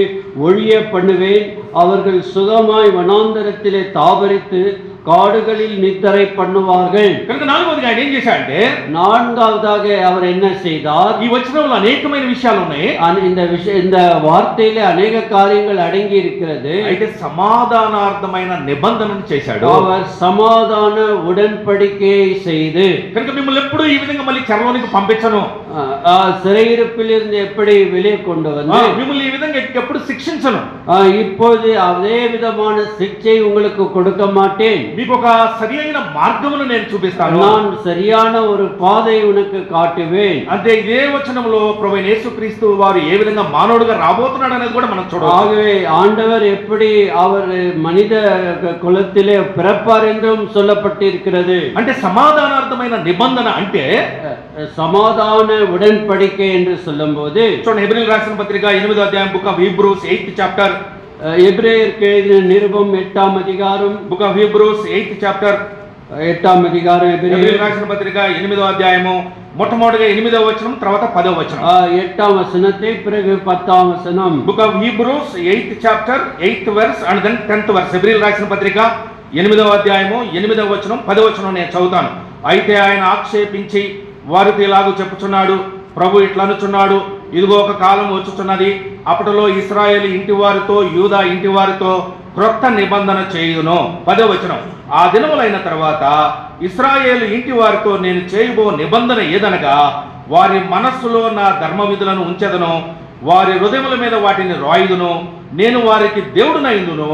ஒழிய பண்ணுவேன். அவர்கள் சுகமாய் வனாந்தரத்திலே தாவரித்து காடுகளில் நித்திரை பண்ணுவார்கள். కనుక నాలుగవదిగా ఆయన ఏం చేశాడంటే, நான்காவதாக அவர் என்ன செய்தார்? ఈ వచనంలో అనేకమైన విషయాలు ఉన్నాయి. இந்த వార్తయిலே అనేక కార్యங்கள் అடங்கி இருக்கிறது. అయితే సమాధానార్థమైన నిబంధనను చేశాడు. அவர் సమాధాన ఉடன்பడిக்கையை செய்து, కనుక మిమ్మల్ని ఎప్పుడు ఈ విధంగా మళ్ళీ చెరలోనికి పంపించను, சிறையிருப்பில் இருந்து எப்படி வெளியே கொண்டு வந்து మిమ్మల్ని ఈ విధంగా ఎప్పుడు శిక్షించను, இப்போது அதே விதமான சிக்ஷை உங்களுக்கு கொடுக்க மாட்டேன். మీకు ఒక సరియైన మార్గమును నేను చూపిస్తాను, நான் சரியான ஒரு பாதை உனக்கு காட்டுவேன். అంటే ఇదే వచనంలో ప్రభువైన యేసుక్రీస్తు వారు ఏ విధంగా మానవుడిగా రాబోతున్నాడు అనేది కూడా మనం చూడవచ్చు. ஆகவே ஆண்டவர் எப்படி அவர் மனித குலத்திலே பிறப்பார் என்றும் சொல்லப்பட்டிருக்கிறது. అంటే సమాధానార్థమైన నిబంధన అంటే సమాధాన ఉடன்பడిக்கை என்று சொல்லும்போது, చూడండి హెబ్రీయులకు రాసిన పత్రిక 8వ అధ్యాయం, book of Hebrews 8th chapter, எபிரேயருக்கு எழுதின நிருபம் 8ஆம் அதிகாரம், book of Hebrews 8th chapter, 8ஆம் அதிகாரம், హెబ్రీయులకు రాసిన పత్రిక 8వ అధ్యాయము మొట్టమొదటిగా 8వ వచనం, తర్వాత 10వ వచనం, 8ஆம் వచனத்தை பிறகு 10ஆம் వచనం, book of Hebrews 8th chapter 8th verse and then 10th verse, హెబ్రీయులకు రాసిన పత్రిక 8వ అధ్యాయము 8వ వచనం 10వ వచనం నేను చదువుతాను. అయితే ఆయన ఆక్షేపించి వారితో ఇలాగూ చెప్పుచున్నాడు, ప్రభు ఇట్లనుచున్నాడు, ఇదిగో ఒక కాలం వచ్చుచున్నది, అప్పటిలో ఇశ్రాయేలు ఇంటి వారితో యూదా ఇంటి వారితో క్రొత్త నిబంధన చేయును. 10వ వచనం, ఆ దినములైన తర్వాత ఇశ్రాయేలు ఇంటి వారితో నేను చేయబో నిబంధన ఏదనగా, వారి మనస్సులో నా ధర్మ విధులను ఉంచెదను, వారి హృదయముల మీద వాటిని రాయుదును, నేను వారికి దేవుడునైందును,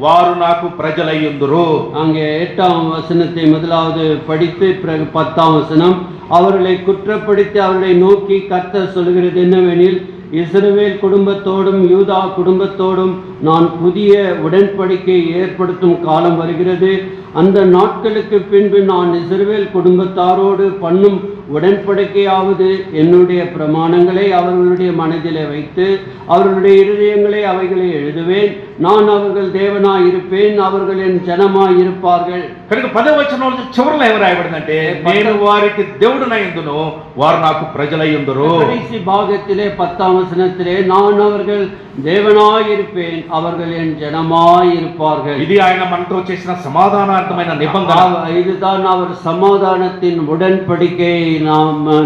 వారు నాకు ప్రజలయ్యుందురు. அங்கே 8ஆம் வசனத்தை முதலாவது படித்து பிறகு 10ஆம் வசனம், அவர்களை குற்றப்படுத்தி அவர்களை நோக்கி கர்த்தர் சொல்கிறது என்னவெனில், இஸ்ரவேல் குடும்பத்தோடும் யூதா குடும்பத்தோடும் நான் புதிய உடன்படிக்கை ஏற்படுத்தும் காலம் வருகிறது. அந்த நாட்களுக்கு பின்பு நான் இஸ்ரவேல் குடும்பத்தாரோடு பண்ணும் உடன்படிக்கையாவது என்னுடைய பிரமாணங்களை அவர்களுடைய மனதிலே வைத்து அவர்களுடைய இருதயங்களை அவைகளை எழுதுவேன். நான் அவர்கள் தேவனாய் இருப்பேன், அவர்கள் என் ஜனமாய் இருப்பார்கள். కనుక 10వ వచనంలో చివరిలో ఏమి రాయబడిందంటే, నేను వారికి దేవుడునైందును, వారు నాకు ప్రజలయ్యుందురు. கடைசி பாகத்திலே 10ஆம் வசனத்திலே நான் அவர்கள் தேவனாய் இருப்பேன், அவர்கள் என் ஜனமாய் இருப்பார்கள். ఇది ఆయన మనతో చేసిన సమాధానార్థమైన నిబంధన. இதுதான் அவர் சமாதானத்தின் உடன்படிக்கையை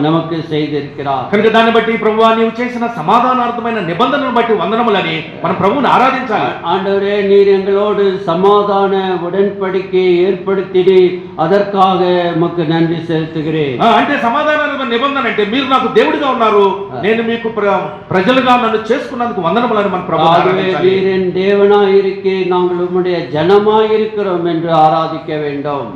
நமக்கு செய்திருக்கிறார். కనుక దాన్ని బట్టి ప్రభువా నీవు చేసిన సమాధానార్థమైన నిబంధనను బట్టి వందనములని మనం ప్రభువుని ఆరాధించాలి. ஆண்டவரே, நீர் எங்களோடு சமாதான உடன்படிக்கையை ஏற்படுத்தினீர், அதற்காக உமக்கு நன்றி செலுத்துகிறேன். అంటే సమాధాన నిబంధన అంటే మీరు నాకు దేవుడిగా ఉన్నారు, నేను మీకు ప్రజలుగా నన్ను చేసుకున్నందుకు వందనములని మన ప్రభువుని ఆరాధించాలి. நீர் என் தேவனாய் இருக்கே, நாங்கள் உம்முடைய ஜனமாய் இருக்கிறோம் என்று ஆராதிக்க வேண்டும்.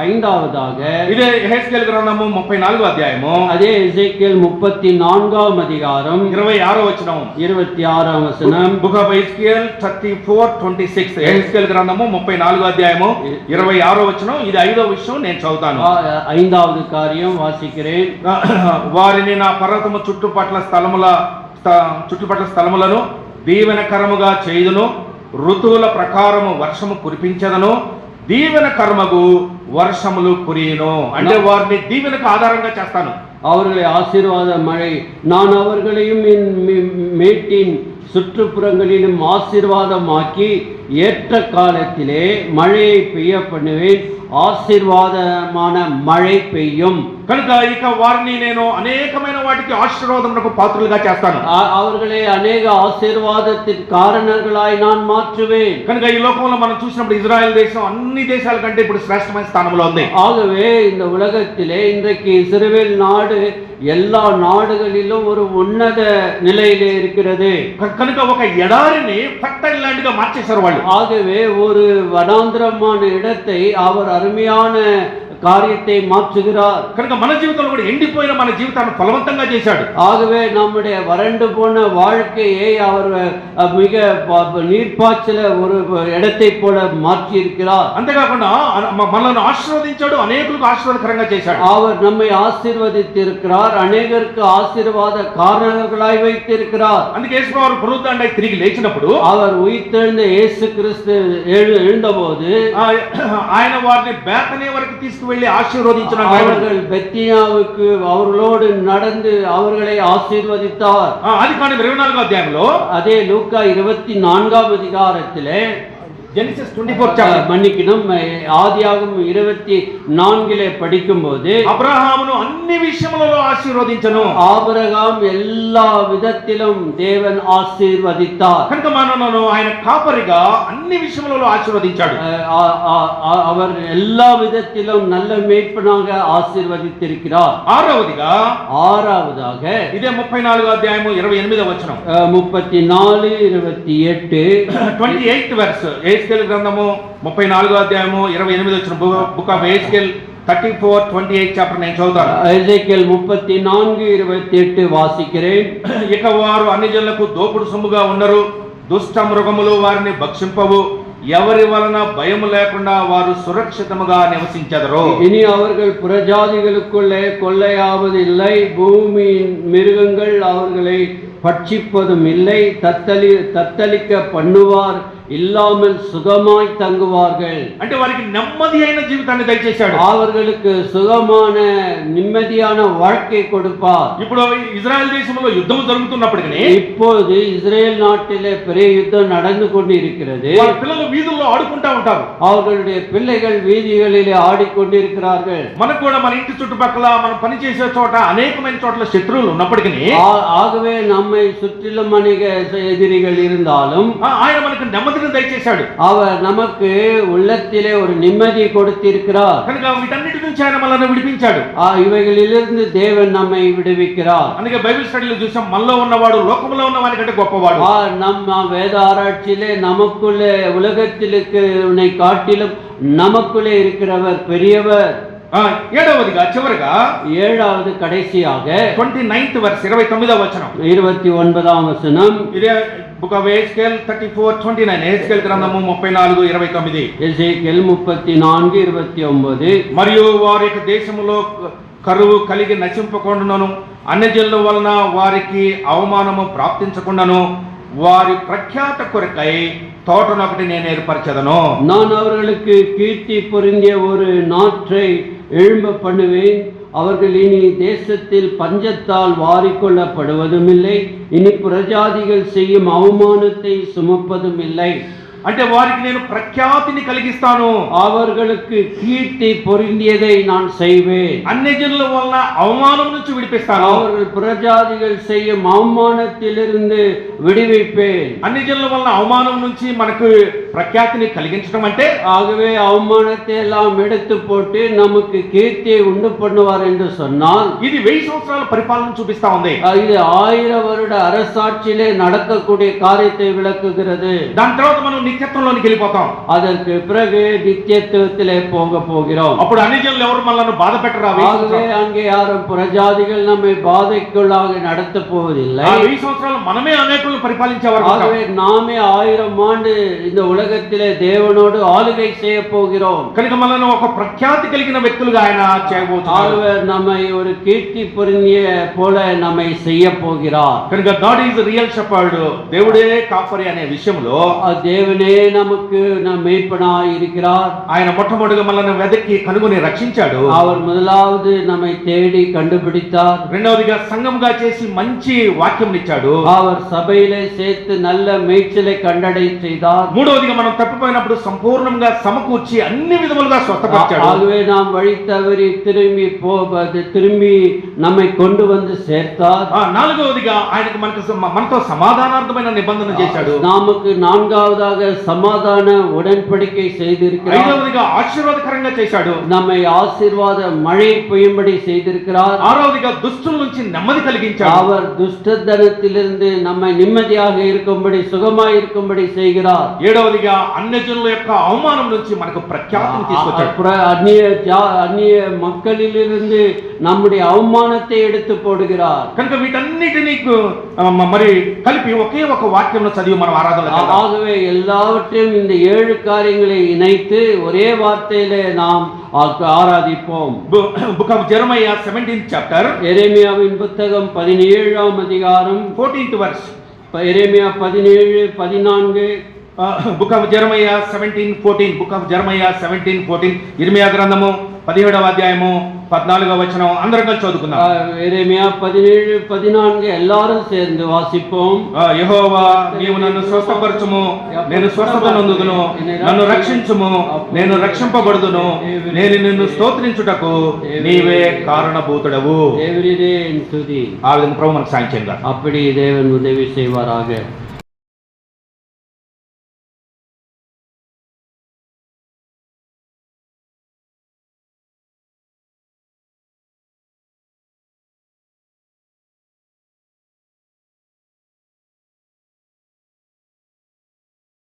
ஐந்தாவதாக ఇదే యెహెజ్కేలు గ్రంథము 34వ అధ్యాయము, அதே எசேக்கியேல் 34ஆம் அதிகாரம் 26వ వచనం, 26ஆம் வசனம். Book of యెహెజ్కేలు 34:26. యెహెజ్కేలు గ్రంథము 34వ అధ్యాయము 26వ వచనం. ఇది ఐదో విషయం, నేను చదువుతాను. ஐந்தாவது காரியம் வாசிக்கிறேன். వారిని నా పర్వతము చుట్టుపట్ల స్థలములను దీవెనకరముగా చేయుదును, ఋతువుల ప్రకారము వర్షము కురిపించదను, దీవెన కర్మగు వర్షములు కురియును. అంటే వారిని దీవెనకు ఆధారంగా చేస్తాను. அவர்களை ஆசீர்வாத மழை, நான் அவர்களையும் மேட்டின் சுற்றுப்புறங்களிலும் ஆசீர்வாதமாக்கி ஏற்ற காலத்திலே மழையை பெய்ய பண்ணுவேன், ఆశీర్వాదமான మழை పెయ్యం. కనుక ఇక వారిని నేను అనేకమైన వాటికి ఆశీర్వాదమునకు పాత్రలుగా చేస్తాను. அவர்களை అనేక ఆశీర్వాదத்தின் కారణங்களாய் நான் மாற்றுவேன். కనుక ఈ లోకంలో మనం చూసినప్పుడు ఇజ్రాయెల్ దేశం అన్ని దేశాల కంటే ఇప్పుడు శ్రేష్టమైన స్థానంలో ఉంది. ஆகவே இந்த உலகத்திலே இன்றைக்கு இஸ்ரவேல் நாடு எல்லா நாடுகளிலும் ஒரு உன்னத நிலையிலே இருக்கிறது. కనుక ఒక ఎడారిని ఫర్టైల్ ల్యాండ్ గా మార్చేశారు వాళ్ళు. ஆகவே ஒரு வனாந்திரமான இடத்தை அவர் அருமையான காரியத்தை மாற்றுகிறார். కనుక మన జీవితంలో కూడా ఎండిపోయిన మన జీవితాన్ని ఫలవంతంగా చేశాడు. ஆகவே நம்முடைய வறண்டு போன வாழ்க்கையை அவர் மிக நீர்ப்பாய்ச்சல ஒரு இடத்தை போல மாற்றி இருக்கிறார். అంతేకాకుండా మనల్ని ఆశీర్వదించాడు, అనేకులకు ఆశీర్వాదకరంగా చేశాడు. அவர் நம்மை ஆசீர்வதித்திருக்கிறார், அநேகருக்கு ஆசீர்வாத காரணங்களாய் வைத்திருக்கிறார். అందుకే యేసుప్రభు పునరుద్ధరణై తిరిగి లేచినప్పుడు, அவர் உயிர்த்தெழுந்த இயேசு கிறிஸ்து எழுந்தபோது ఆయన వారిని బేతనీ వరకు తీసుకువెళ్ళి ఆశీర్వదించిన அவர்கள் பெத்தியாவுக்கு அவர்களோடு நடந்து அவர்களை ஆசீர்வதித்தார். ఆదికాండం 24వ అధ్యాయంలో, அதே லூக்கா 24ஆம் அதிகாரத்திலே, ஜெனிசிஸ் 24 சாப்டர், மன்னிக்கணும், ஆதியாகமம் 24 படிக்கும்போது, అబ్రహామును అన్ని విషయములలో ఆశీర్వదించెను. ஆபிரகாம் எல்லா விதத்திலும் தேவன் ஆசீர்வதித்தார். కనుక మనను ఆయన కాపరిగా అన్ని విషయములలో ఆశీర్వదించాడు. அவர் எல்லா விதத்திலும் நல்ல மேய்ப்பனாக ఆశీర్వదిத்திருக்கிறார். ஆறாவதாக ఇదే 34వ అధ్యాయము 28వ వచనం, 34:28 28th verse, యెహెజ్కేలు గ్రంథము 34వ అధ్యాయము 28వ వచనం, బుక్ ఆఫ్ యెహెజ్కేల్ 34:28 చాప్టర్ నేను చదువుతాను. ఎజేకియల్ 34:28 వాసిக்கிறேன். ఇక వారు అన్ని జనులకు దోపుడు సొమ్ముగా ఉన్నరు, దుష్ట మృగములు వారిని భక్షింపవు, ఎవరి వలన భయము లేకుండా వారు సురక్షితముగా నివసించెదరు. இனி அவர்கள் புறஜாதிகளுக்குள்ளே கொள்ளையாவதில்லை, பூமியின் மிருகங்கள் அவர்களை பட்சிப்பதும் இல்லை, தத்தளிக்க பண்ணுவார், இல்லாமல் சுகமாய் தங்குவார்கள். అంటే వారికి నెమ్మది అయిన జీవితాన్ని దయచేశాడు. அவர்களுக்கு சுகமான நிம்மதியான வாழ்க்கை கொடுப்பார். ఇప్పుడు ఇజ్రాయెల్ దేశంలో యుద్ధం జరుగుతున్నప్పటికీ, இப்போது இஸ்ரேல் நாட்டிலே பெரிய யுத்தம் நடந்து கொண்டு இருக்கிறது. వాళ్ళ పిల్లలు వీధుల్లో ఆడుకుంటా ఉంటారు. அவர்களுடைய பிள்ளைகள் வீதிகளிலே ஆடிக்கொண்டிருக்கிறார்கள். మనకు కూడా మన ఇంటి చుట్టుపక్కల మనం పని చేసే చోట అనేకమైన చోట్ల శత్రువులు ఉన్నప్పటికీ, ஆகவே நம்மை சுற்றிலும் அநேக எதிரிகள் இருந்தாலும் ఆయన మనకు నెమ్మదిని దయచేశాడు. அவர் நமக்கு உள்ளத்திலே ஒரு நிம்மதி கொடுத்திருக்கிறார். కనుక వీటన్నిటి నుంచి ఆయన మనల్ని విడిపించాడు. இவைகளிலிருந்து தேவன் நம்மை விடுவிக்கிறார். అందుకే బైబిల్ స్టడీలో చూసాం, మనలో ఉన్నవాడు లోకంలో ఉన్నవాని కంటే గొప్పవాడు. நம்ம வேத ஆராய்ச்சியிலே நமக்குள்ளே உலகத்தில் இருக்கிறவனை காட்டிலும் நமக்குள்ளே இருக்கிறவர் பெரியவர். ఏడవదిగా చివరిగా, ஏழாவது கடைசியாக 29th verse 29వ వచనం, 29ஆம் வசனம், ఇదే బుక్ ఆఫ్ యెహెజ్కేల్ 34:29, యెహెజ్కేల్ గ్రంథము 34:29. எசேக்கியேல் 34:29. మరియు వారి యొక్క దేశములో కరువు కలిగి నశింపకుండాను, అన్యజనుల వలన వారికి అవమానము ప్రాప్తించకుండాను, వారి ప్రఖ్యాత కొరకై తోటనొకటి నేను ఏర్పరచదను. நான் அவர்களுக்கு கீர்த்தி பொருந்திய ஒரு நாற்றை எழும்ப பண்ணுவேன், அவர்கள் இனி தேசத்தில் பஞ்சத்தால் வாரிக்கொள்ளப்படுவதும் இல்லை, இனி புறஜாதிகள் செய்யும் அவமானத்தை சுமப்பதும் இல்லை. అంటే వారికి నేను ప్రఖ్యాతిని కలిగిస్తాను, அவர்களுக்கு கீர்த்தி பொருந்தியதை நான் செய்வேன், అన్యజనుల వలన అవమానం నుంచి విడిపిస్తాను, அவர்கள் புறஜாதிகள் செய்யும் அவமானத்திலிருந்து விடுவிப்பேன். అన్యజనుల వలన అవమానం నుంచి మనకు ప్రఖ్యాతిని కలిగించడం అంటే ஆகவே அவமானத்தை எல்லாம் எடுத்து போட்டு நமக்கு கீர்த்தியை உண்டு பண்ணுவார் என்று சொன்னால் ఇది 1000 సంవత్సరాల పరిపాలన చూపిస్తా ఉంది. இது 1000 வருட அரசாட்சியிலே நடக்கக்கூடிய காரியத்தை விளக்குகிறது. దాని తర్వాత మనం నిత్యత్వంలోనికి వెళ్ళిపోతాం. அதற்கு பிறகு நித்தியத்துவத்திலே போக போகிறோம். అప్పుడు అన్యజనులు ఎవరు మనల్ని బాధ పెట్టరు. ஆகவே அங்கே யாரும் புறஜாதிகள் நம்மை பாதைக்குள்ளாக நடத்த போவதில்லை. 1000 సంవత్సరాలు మనమే అనేకులను పరిపాలించేవారు. ஆகவே நாமே 1000 ஆண்டு இந்த உலகத்திலே தேவனோடு ஆளுகை செய்ய போகிறோம். కనుక మనల్ని ఒక ప్రఖ్యాతి కలిగిన వ్యక్తులుగా ఆయన చేయబోతున్నారు. ஆகவே நம்மை ஒரு கீர்த்தி பொருந்திய போல நம்மை செய்ய போகிறார். కనుక గాడ్ ఈజ్ రియల్ షెపర్డ్, దేవుడే కాపరి అనే విషయంలో தேவனே நமக்கு மேய்ப்பனாய் இருக்கிறார். ఆయన మొట్టమొదటిగా మనల్ని వెదకి కనుగొని రక్షించాడు. அவர் முதலாவது நம்மை தேடி கண்டுபிடித்தார். రెండవదిగా సంఘంగా చేసి మంచి వాక్యం ఇచ్చాడు. அவர் சபையிலே சேர்த்து நல்ல மேய்ச்சலை கண்டடை செய்தார். మూడవదిగా మనం తప్పిపోయినప్పుడు సంపూర్ణంగా సమకూర్చి అన్ని విధములుగా స్వస్థపరిచాడు. ஆகவே நாம் வழி தவறி திரும்பி நம்மை கொண்டு வந்து சேர்த்தார். నాలుగవదిగా ఆయనకు మనతో సమాధానార్థమైన నిబంధన చేశాడు. நமக்கு நான்காவதாக சமாதான உடன்படிக்கை செய்திருக்கிறார். ఐదవదిగా ఆశీర్వాదకరంగా చేశాడు. நம்மை ஆசீர்வாத மழை பெய்யும்படி செய்திருக்கிறார். ఆరవదిగా దుష్టుల నుంచి నెమ్మది కలిగించాడు. அவர் துஷ்டத்தனத்திலிருந்து நம்மை நிம்மதியாக இருக்கும்படி சுகமாய் இருக்கும்படி செய்கிறார். ఏడవదిగా అన్యజనుల యొక్క అవమానం నుంచి మనకు ప్రఖ్యాతిని తీసుకొచ్చాడు. அந்நிய மக்களிலிருந்து நம்முடைய அவமானத்தை எடுத்து போடுகிறார். కనుక వీటన్నిటినీ మరి కలిపి ఒకే ఒక వాక్యంలో చదివి మనం ఆరాధన. ஆகவே எல்லாவற்றையும் இந்த 7 காரியங்களை இணைத்து ஒரே வார்த்தையிலே நாம் ஆராதிப்போம். Book of Jeremiah 17th chapter, எரேமியாவின் புத்தகம் 17ஆம் அதிகாரம் 14th verse. Jeremiah 17:14. Book of జెరమయా 17:14. Book of జెరమయా 17:14. ఇర్మియా గ్రంథము 17వ అధ్యాయము 14వ వచనం అందరం కలిసి చదువుకుందాం. எரேமியா 17:14 எல்லாரும் சேர்ந்து வாசிப்போம். యెహోవా నీవు నన్ను స్వస్థపరచుము, నేను స్వస్థత నొందుదును, నన్ను రక్షించుము, నేను రక్షింపబడుదును, నేను నిన్ను స్తోత్రించుటకు నీవే కారణభూతుడవు. தேவரீரே என் துதி. ఆ విధంగా ప్రభు మనకు సాయం చేయండి. அப்படி தேவன் உதவி செய்வாராக.